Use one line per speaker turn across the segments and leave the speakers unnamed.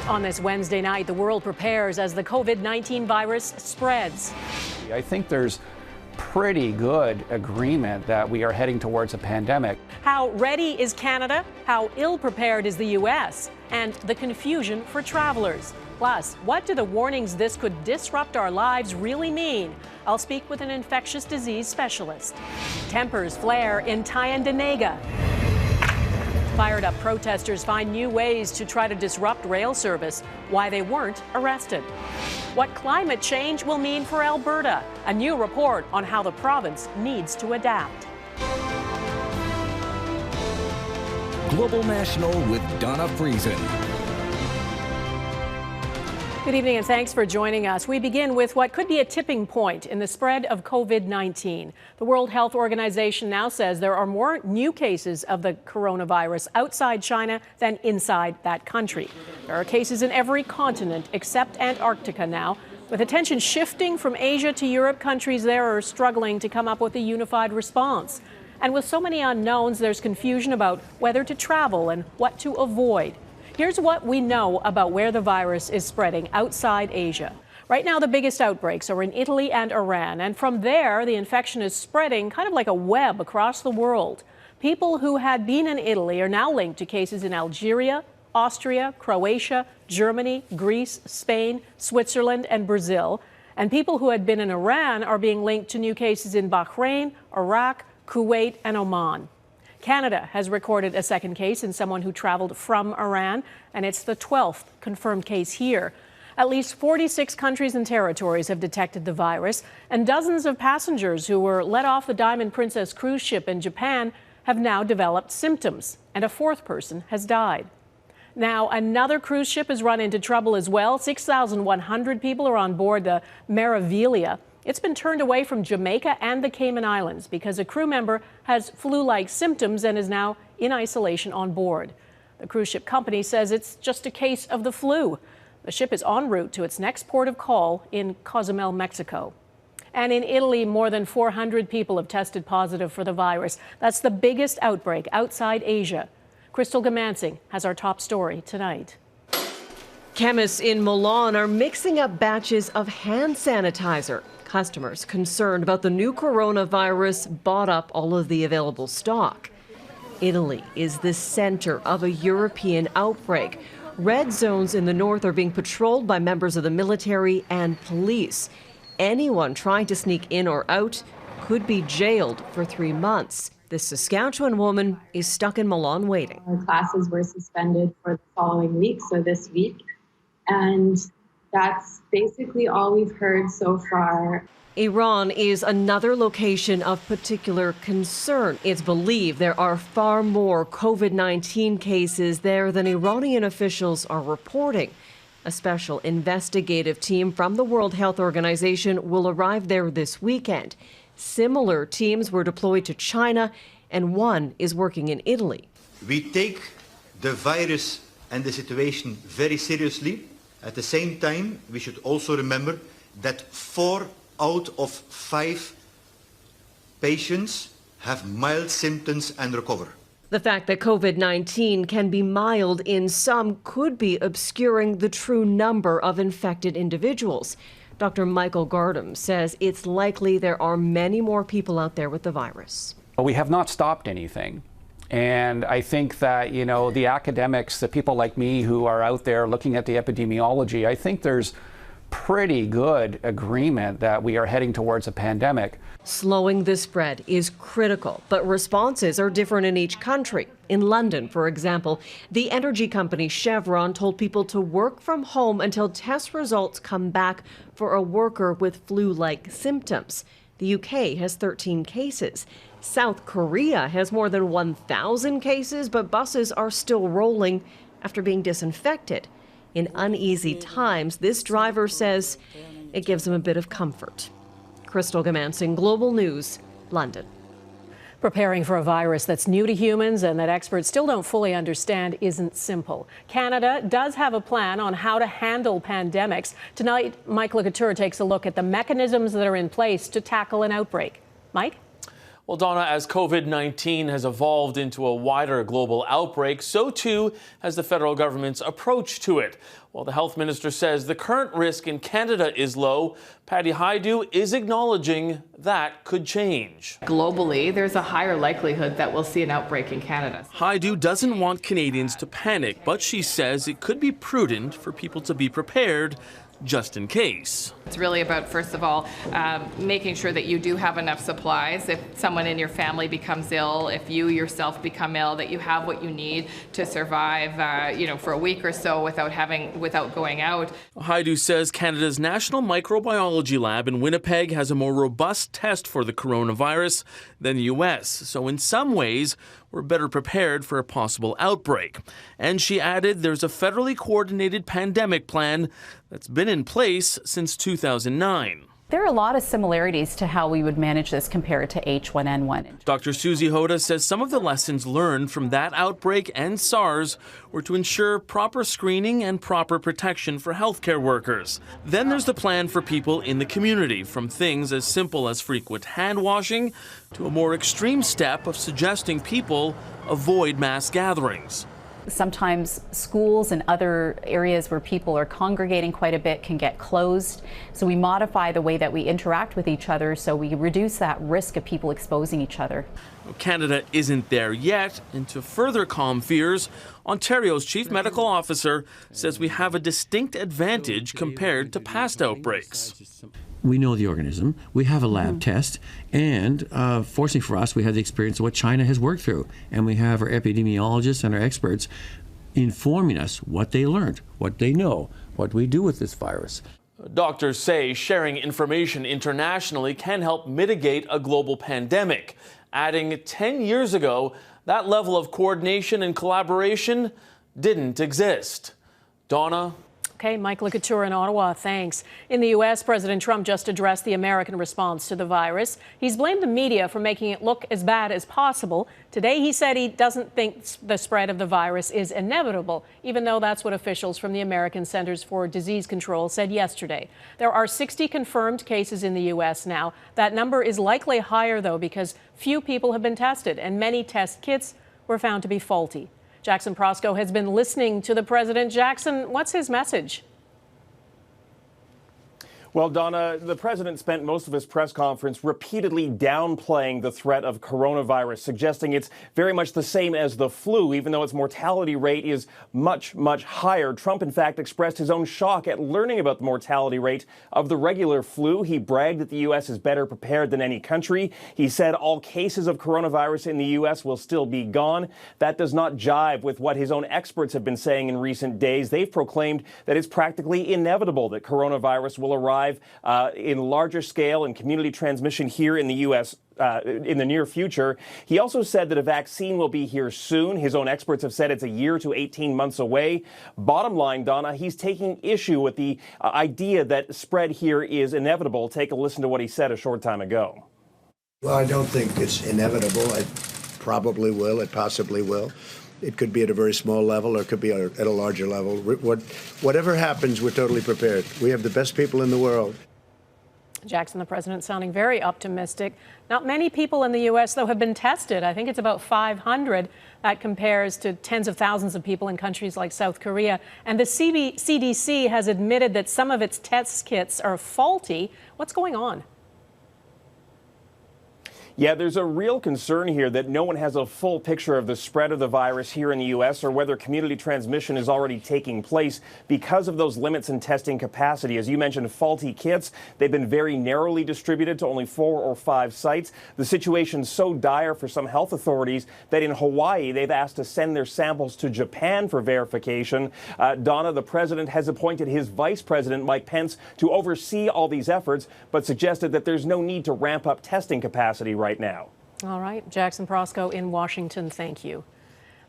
On this Wednesday night, the world prepares as the COVID-19 virus spreads.
I think there's pretty good agreement that we are heading towards a pandemic.
How ready is Canada? How ill-prepared is the U.S.? And the confusion for travelers. Plus, what do the warnings this could disrupt our lives really mean? I'll speak with an infectious disease specialist. Tempers flare in Tyendinaga. Fired up protesters find new ways to try to disrupt rail service. Why they weren't arrested. What climate change will mean for Alberta. A new report on how the province needs to adapt.
Global National with Donna Friesen.
Good evening and thanks for joining us. We begin with what could be a tipping point in the spread of COVID-19. The World Health Organization now says there are more new cases of the coronavirus outside China than inside that country. There are cases in every continent except Antarctica now. With attention shifting from Asia to Europe, countries there are struggling to come up with a unified response. And with so many unknowns, there's confusion about whether to travel and what to avoid. Here's what we know about where the virus is spreading outside Asia. Right now, the biggest outbreaks are in Italy and Iran. And from there, the infection is spreading kind of like a web across the world. People who had been in Italy are now linked to cases in Algeria, Austria, Croatia, Germany, Greece, Spain, Switzerland, and Brazil. And people who had been in Iran are being linked to new cases in Bahrain, Iraq, Kuwait, and Oman. Canada has recorded a second case in someone who traveled from Iran, and it's the 12th confirmed case here. At least 46 countries and territories have detected the virus, and dozens of passengers who were let off the Diamond Princess cruise ship in Japan have now developed symptoms, and a fourth person has died. Now, another cruise ship has run into trouble as well. 6,100 people are on board the Meraviglia. It's been turned away from Jamaica and the Cayman Islands because a crew member has flu-like symptoms and is now in isolation on board. The cruise ship company says it's just a case of the flu. The ship is en route to its next port of call in Cozumel, Mexico. And in Italy, more than 400 people have tested positive for the virus. That's the biggest outbreak outside Asia. Crystal Gamansing has our top story tonight.
Chemists in Milan are mixing up batches of hand sanitizer. Customers concerned about the new coronavirus bought up all of the available stock. Italy is the center of a European outbreak. Red zones in the north are being patrolled by members of the military and police. Anyone trying to sneak in or out could be jailed for 3 months. This Saskatchewan woman is stuck in Milan waiting.
Our classes were suspended for the following week, so this week. And that's basically all we've heard so far.
Iran is another location of particular concern. It's believed there are far more COVID-19 cases there than Iranian officials are reporting. A special investigative team from the World Health Organization will arrive there this weekend. Similar teams were deployed to China, and one is working in Italy.
We take the virus and the situation very seriously. At the same time, we should also remember that 4 out of 5 patients have mild symptoms and recover.
The fact that COVID-19 can be mild in some could be obscuring the true number of infected individuals. Dr. Michael Gardam says it's likely there are many more people out there with the virus.
We have not stopped anything. And I think that, the academics, the people like me who are out there looking at the epidemiology, I think there's pretty good agreement that we are heading towards a pandemic.
Slowing the spread is critical, but responses are different in each country. In London, for example, the energy company Chevron told people to work from home until test results come back for a worker with flu-like symptoms. The UK has 13 cases. South Korea has more than 1,000 cases, but buses are still rolling after being disinfected. In uneasy times, this driver says it gives him a bit of comfort. Crystal Gamansing, Global News, London.
Preparing for a virus that's new to humans and that experts still don't fully understand isn't simple. Canada does have a plan on how to handle pandemics. Tonight, Mike Lagature takes a look at the mechanisms that are in place to tackle an outbreak. Mike?
Well, Donna, as COVID-19 has evolved into a wider global outbreak, so too has the federal government's approach to it. While the health minister says the current risk in Canada is low, Patty Hajdu is acknowledging that could change.
Globally, there's a higher likelihood that we'll see an outbreak in Canada.
Hajdu doesn't want Canadians to panic, but she says it could be prudent for people to be prepared just in case.
It's really about, first of all, making sure that you do have enough supplies. If someone in your family becomes ill, if you yourself become ill, that you have what you need to survive, for a week or so without going out.
Hajdu says Canada's National Microbiology Lab in Winnipeg has a more robust test for the coronavirus than the U.S. So in some ways, we're better prepared for a possible outbreak. And she added there's a federally coordinated pandemic plan that's been in place since 2009.
There are a lot of similarities to how we would manage this compared to H1N1.
Dr. Susie Hoda says some of the lessons learned from that outbreak and SARS were to ensure proper screening and proper protection for healthcare workers. Then there's the plan for people in the community, from things as simple as frequent hand washing to a more extreme step of suggesting people avoid mass gatherings.
Sometimes schools and other areas where people are congregating quite a bit can get closed. So we modify the way that we interact with each other so we reduce that risk of people exposing each other.
Canada isn't there yet, and to further calm fears, Ontario's chief medical officer says we have a distinct advantage compared to past outbreaks.
We know the organism, we have a lab test, and fortunately for us, we have the experience of what China has worked through. And we have our epidemiologists and our experts informing us what they learned, what they know, what we do with this virus.
Doctors say sharing information internationally can help mitigate a global pandemic, adding 10 years ago, that level of coordination and collaboration didn't exist. Donna?
Okay, Mike Licouture in Ottawa, thanks. In the U.S., President Trump just addressed the American response to the virus. He's blamed the media for making it look as bad as possible. Today, he said he doesn't think the spread of the virus is inevitable, even though that's what officials from the American Centers for Disease Control said yesterday. There are 60 confirmed cases in the U.S. now. That number is likely higher, though, because few people have been tested, and many test kits were found to be faulty. Jackson Prosco has been listening to the president. Jackson, what's his message?
Well, Donna, the president spent most of his press conference repeatedly downplaying the threat of coronavirus, suggesting it's very much the same as the flu, even though its mortality rate is much, much higher. Trump, in fact, expressed his own shock at learning about the mortality rate of the regular flu. He bragged that the U.S. is better prepared than any country. He said all cases of coronavirus in the U.S. will still be gone. That does not jive with what his own experts have been saying in recent days. They've proclaimed that it's practically inevitable that coronavirus will arrive in larger scale and community transmission here in the U.S. In the near future. He also said that a vaccine will be here soon. His own experts have said it's a year to 18 months away. Bottom line, Donna, he's taking issue with the idea that spread here is inevitable. Take a listen to what he said a short time ago.
Well, I don't think it's inevitable. It probably will. It possibly will. It could be at a very small level or it could be at a larger level. Whatever happens, we're totally prepared. We have the best people in the world.
Jackson, the president, sounding very optimistic. Not many people in the U.S., though, have been tested. I think it's about 500. That compares to tens of thousands of people in countries like South Korea. And the CDC has admitted that some of its test kits are faulty. What's going on?
Yeah, there's a real concern here that no one has a full picture of the spread of the virus here in the U.S. or whether community transmission is already taking place because of those limits in testing capacity. As you mentioned, faulty kits, they've been very narrowly distributed to only 4 or 5 sites. The situation's so dire for some health authorities that in Hawaii, they've asked to send their samples to Japan for verification. Donna, the president has appointed his vice president, Mike Pence, to oversee all these efforts, but suggested that there's no need to ramp up testing capacity right now.
All right. Jackson Prosco in Washington, thank you.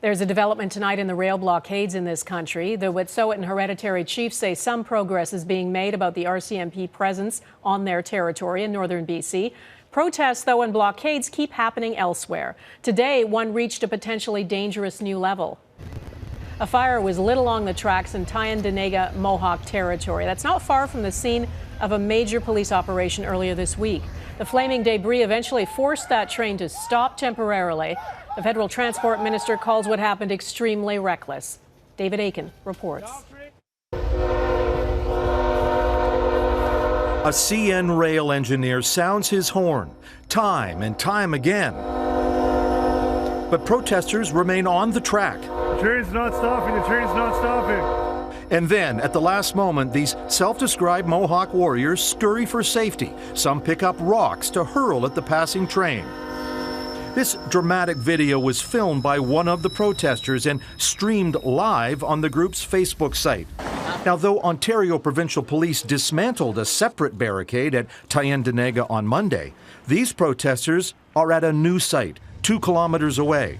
There's a development tonight in the rail blockades in this country. The Wet'suwet'en and Hereditary Chiefs say some progress is being made about the RCMP presence on their territory in northern BC. Protests, though, and blockades keep happening elsewhere. Today, one reached a potentially dangerous new level. A fire was lit along the tracks in Tyendinaga Mohawk territory. That's not far from the scene of a major police operation earlier this week. The flaming debris eventually forced that train to stop temporarily. The federal transport minister calls what happened extremely reckless. David Aiken reports.
A CN rail engineer sounds his horn time and time again. But protesters remain on the track.
The train's not stopping, the train's not stopping.
And then, at the last moment, these self-described Mohawk warriors scurry for safety. Some pick up rocks to hurl at the passing train. This dramatic video was filmed by one of the protesters and streamed live on the group's Facebook site. Now, though Ontario Provincial Police dismantled a separate barricade at Tyendinaga on Monday, these protesters are at a new site 2 kilometers away.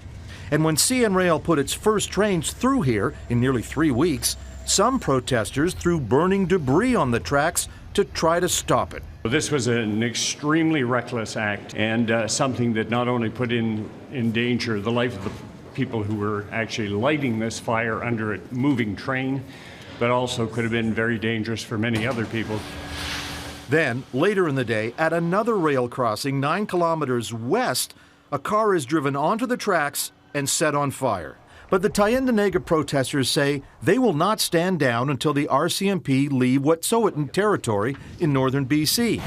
And when CN Rail put its first trains through here in nearly 3 weeks, some protesters threw burning debris on the tracks to try to stop it.
This was an extremely reckless act and something that not only put in danger the life of the people who were actually lighting this fire under a moving train, but also could have been very dangerous for many other people.
Then, later in the day, at another rail crossing 9 kilometers west, a car is driven onto the tracks and set on fire. But the Tyendinaga protesters say they will not stand down until the RCMP leave Wet'suwet'en territory in northern BC.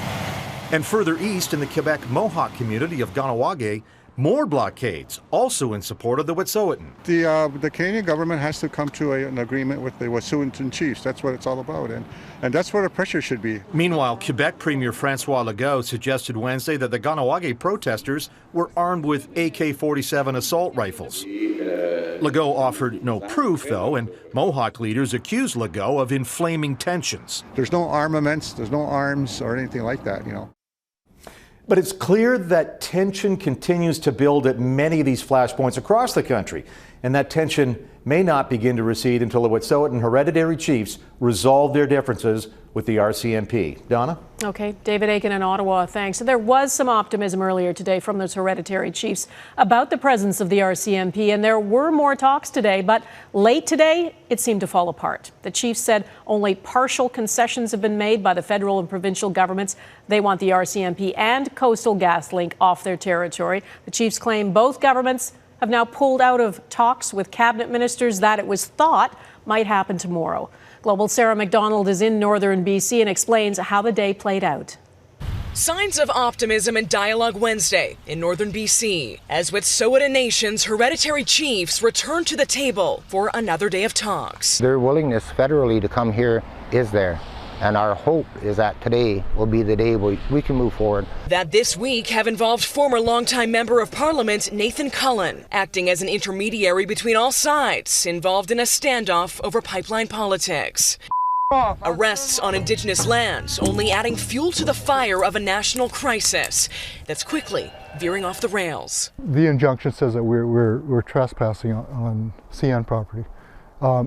And further east in the Quebec Mohawk community of Ganawage, more blockades, also in support of the Wet'suwet'en.
The Canadian government has to come to an agreement with the Wet'suwet'en chiefs. That's what it's all about, and that's where the pressure should be.
Meanwhile, Quebec Premier François Legault suggested Wednesday that the Ganawage protesters were armed with AK-47 assault rifles. Legault offered no proof, though, and Mohawk leaders accused Legault of inflaming tensions.
There's no armaments, there's no arms or anything like that, you know.
But it's clear that tension continues to build at many of these flashpoints across the country, and that tension may not begin to recede until the Wet'suwet'en hereditary chiefs resolve their differences with the RCMP. Donna?
Okay, David Aiken in Ottawa, thanks. There was some optimism earlier today from those hereditary chiefs about the presence of the RCMP, and there were more talks today, but late today, it seemed to fall apart. The chiefs said only partial concessions have been made by the federal and provincial governments. They want the RCMP and Coastal GasLink off their territory. The chiefs claim both governments have now pulled out of talks with cabinet ministers that it was thought might happen tomorrow. Global Sarah McDonald is in northern BC and explains how the day played out.
Signs of optimism and dialogue Wednesday in northern BC as Wet'suwet'en Nation's hereditary chiefs return to the table for another day of talks.
Their willingness federally to come here is there. And our hope is that today will be the day we can move forward.
That this week have involved former longtime Member of Parliament Nathan Cullen, acting as an intermediary between all sides involved in a standoff over pipeline politics. Arrests on Indigenous lands only adding fuel to the fire of a national crisis that's quickly veering off the rails.
The injunction says that we're trespassing on CN property.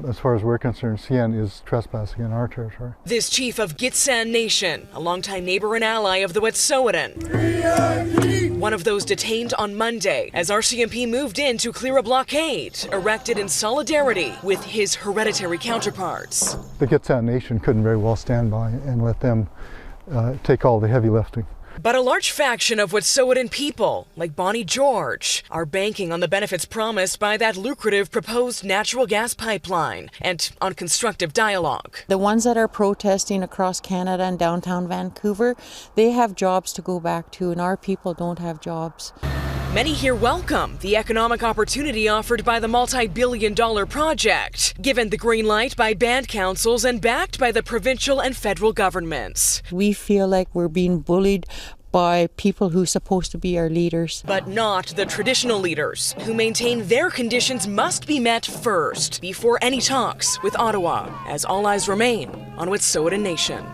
As far as we're concerned, CN is trespassing in our territory.
This chief of Gitxsan Nation, a longtime neighbor and ally of the Wet'suwet'en. One of those detained on Monday as RCMP moved in to clear a blockade erected in solidarity with his hereditary counterparts.
The Gitxsan Nation couldn't very well stand by and let them take all the heavy lifting.
But a large faction of Wet'suwet'en people, like Bonnie George, are banking on the benefits promised by that lucrative proposed natural gas pipeline and on constructive dialogue.
The ones that are protesting across Canada and downtown Vancouver, they have jobs to go back to, and our people don't have jobs.
Many here welcome the economic opportunity offered by the multi-billion-dollar project, given the green light by band councils and backed by the provincial and federal governments.
We feel like we're being bullied by people who are supposed to be our leaders.
But not the traditional leaders, who maintain their conditions must be met first before any talks with Ottawa, as all eyes remain on Wet'suwet'en Nation.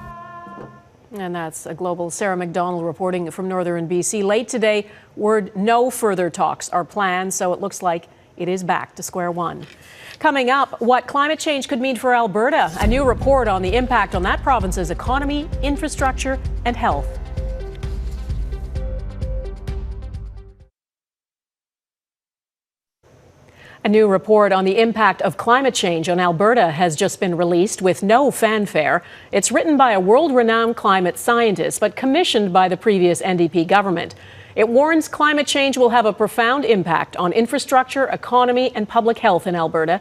And that's a Global Sarah McDonald reporting from northern BC. Late today, word no further talks are planned, so it looks like it is back to square one. Coming up, what climate change could mean for Alberta. A new report on the impact on that province's economy, infrastructure, and health. A new report on the impact of climate change on Alberta has just been released with no fanfare. It's written by a world-renowned climate scientist, but commissioned by the previous NDP government. It warns climate change will have a profound impact on infrastructure, economy, and public health in Alberta.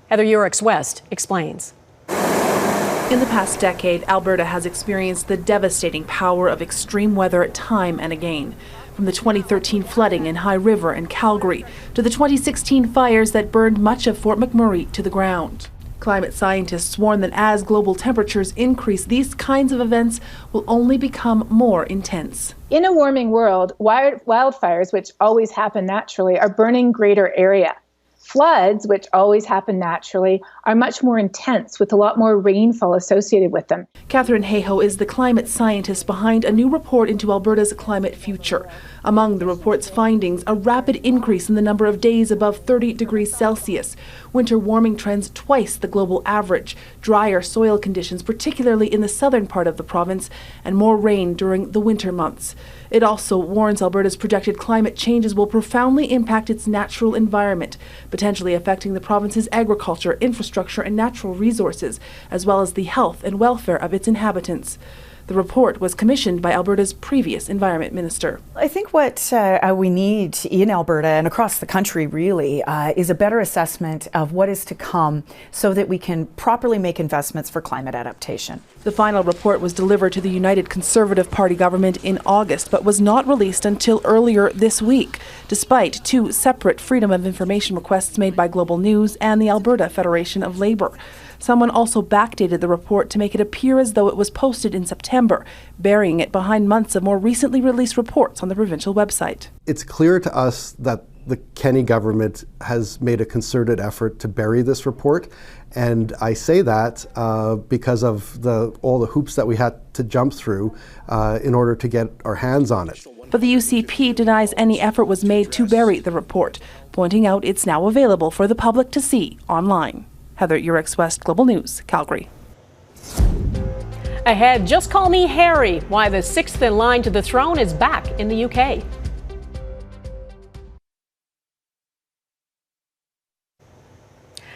Heather Urix-West explains.
In the past decade, Alberta has experienced the devastating power of extreme weather time and again. From the 2013 flooding in High River and Calgary to the 2016 fires that burned much of Fort McMurray to the ground. Climate scientists warn that as global temperatures increase, these kinds of events will only become more intense.
In a warming world, wildfires, which always happen naturally, are burning greater area. Floods, which always happen naturally, are much more intense with a lot more rainfall associated with them.
Catherine Hayhoe is the climate scientist behind a new report into Alberta's climate future. Among the report's findings, a rapid increase in the number of days above 30 degrees Celsius, winter warming trends twice the global average, drier soil conditions, particularly in the southern part of the province, and more rain during the winter months. It also warns Alberta's projected climate changes will profoundly impact its natural environment, potentially affecting the province's agriculture, infrastructure, and natural resources, as well as the health and welfare of its inhabitants. The report was commissioned by Alberta's previous Environment Minister.
I think what we need in Alberta and across the country really is a better assessment of what is to come so that we can properly make investments for climate adaptation.
The final report was delivered to the United Conservative Party government in August, but was not released until earlier this week, despite two separate Freedom of Information requests made by Global News and the Alberta Federation of Labour. Someone also backdated the report to make it appear as though it was posted in September, burying it behind months of more recently released reports on the provincial website.
It's clear to us that the Kenney government has made a concerted effort to bury this report, and I say that because of all the hoops that we had to jump through in order to get our hands on it.
But the UCP denies any effort was made to bury the report, pointing out it's now available for the public to see online. Heather Urix-West, Global News, Calgary.
Ahead, just call me Harry, why the sixth in line to the throne is back in the UK.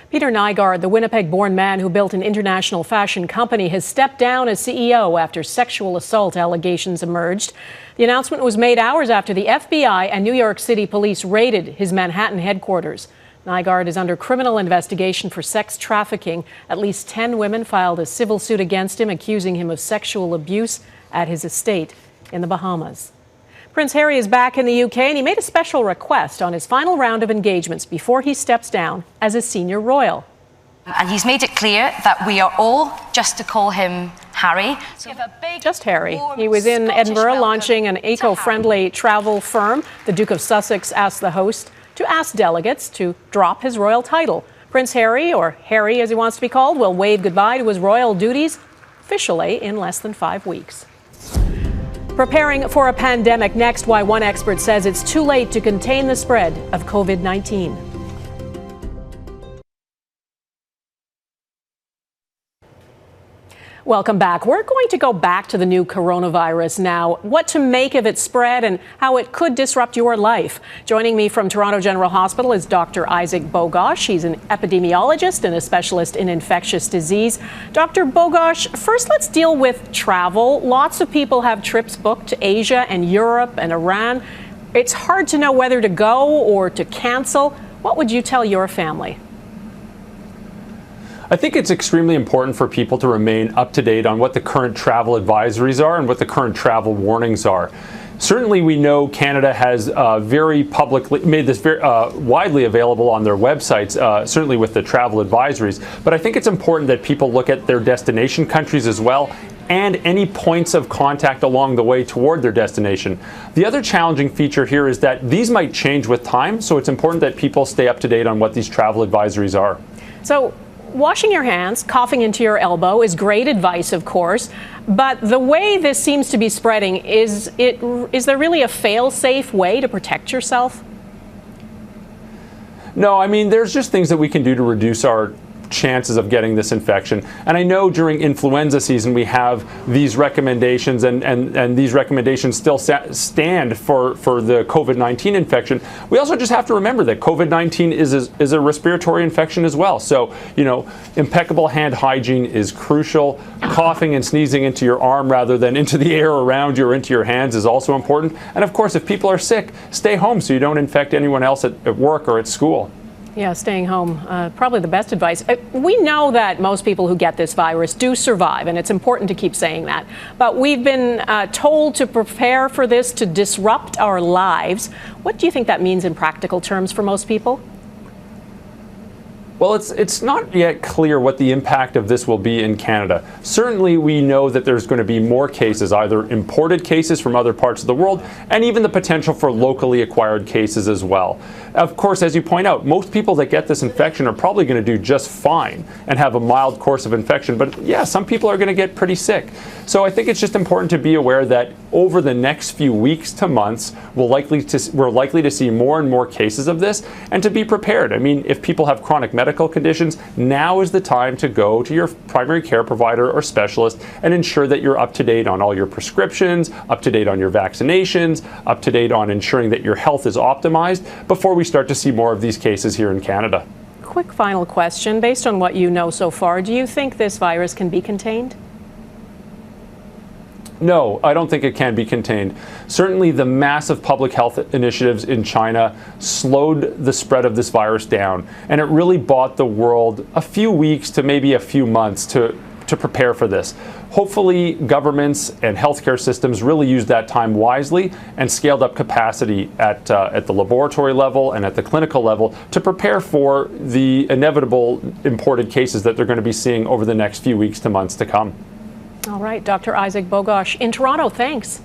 Peter Nygaard, the Winnipeg-born man who built an international fashion company, has stepped down as CEO after sexual assault allegations emerged. The announcement was made hours after the FBI and New York City police raided his Manhattan headquarters. Nygaard is under criminal investigation for sex trafficking. At least 10 women filed a civil suit against him, accusing him of sexual abuse at his estate in the Bahamas. Prince Harry is back in the UK, and he made a special request on his final round of engagements before he steps down as a senior royal.
And he's made it clear that we are all just to call him Harry.
Just Harry. He was in Edinburgh launching an eco-friendly travel firm. The Duke of Sussex asked the host to ask delegates to drop his royal title. Prince Harry, or Harry as he wants to be called, will wave goodbye to his royal duties officially in less than 5 weeks. Preparing for a pandemic next, why one expert says it's too late to contain the spread of COVID-19. Welcome back. We're going to go back to the new coronavirus now, what to make of its spread and how it could disrupt your life. Joining me from Toronto General Hospital is Dr. Isaac Bogosh. He's an epidemiologist and a specialist in infectious disease. Dr. Bogosh, first let's deal with travel. Lots of people have trips booked to Asia and Europe and Iran. It's hard to know whether to go or to cancel. What would you tell your family?
I think it's extremely important for people to remain up to date on what the current travel advisories are and what the current travel warnings are. Certainly we know Canada has very publicly made this very widely available on their websites, certainly with the travel advisories, but I think it's important that people look at their destination countries as well and any points of contact along the way toward their destination. The other challenging feature here is that these might change with time, so it's important that people stay up to date on what these travel advisories are.
So, washing your hands, coughing into your elbow is great advice, of course, but the way this seems to be spreading, is there really a fail-safe way to protect yourself?
No, I mean, there's just things that we can do to reduce our chances of getting this infection. And I know during influenza season we have these recommendations, and these recommendations still stand for the COVID-19 infection. We also just have to remember that COVID-19 is a respiratory infection as well. So, you know, impeccable hand hygiene is crucial. Coughing and sneezing into your arm rather than into the air around you or into your hands is also important. And of course, if people are sick, stay home so you don't infect anyone else at work or at school.
Yeah, staying home, probably the best advice. We know that most people who get this virus do survive, and it's important to keep saying that. But we've been told to prepare for this to disrupt our lives. What do you think that means in practical terms for most people?
Well, it's not yet clear what the impact of this will be in Canada. Certainly, we know that there's going to be more cases, either imported cases from other parts of the world, and even the potential for locally acquired cases as well. Of course, as you point out, most people that get this infection are probably going to do just fine and have a mild course of infection. But yeah, some people are going to get pretty sick. So I think it's just important to be aware that over the next few weeks to months, we're likely to see more and more cases of this, and to be prepared. I mean, if people have chronic medical conditions, now is the time to go to your primary care provider or specialist and ensure that you're up to date on all your prescriptions, up to date on your vaccinations, up to date on ensuring that your health is optimized before we start to see more of these cases here in Canada.
Quick final question. Based on what you know so far, do you think this virus can be contained?
No, I don't think it can be contained. Certainly the massive public health initiatives in China slowed the spread of this virus down, and it really bought the world a few weeks to maybe a few months to prepare for this. Hopefully governments and healthcare systems really used that time wisely and scaled up capacity at the laboratory level and at the clinical level to prepare for the inevitable imported cases that they're going to be seeing over the next few weeks to months to come.
All right, Dr. Isaac Bogosh in Toronto, thanks.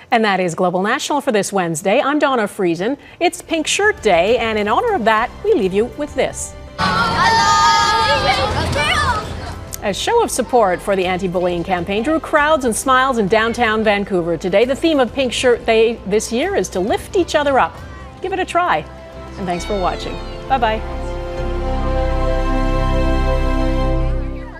And that is Global National for this Wednesday. I'm Donna Friesen. It's Pink Shirt Day, and in honor of that, we leave you with this. A show of support for the anti-bullying campaign drew crowds and smiles in downtown Vancouver today. The theme of Pink Shirt Day this year is to lift each other up. Give it a try. And thanks for watching. Bye-bye.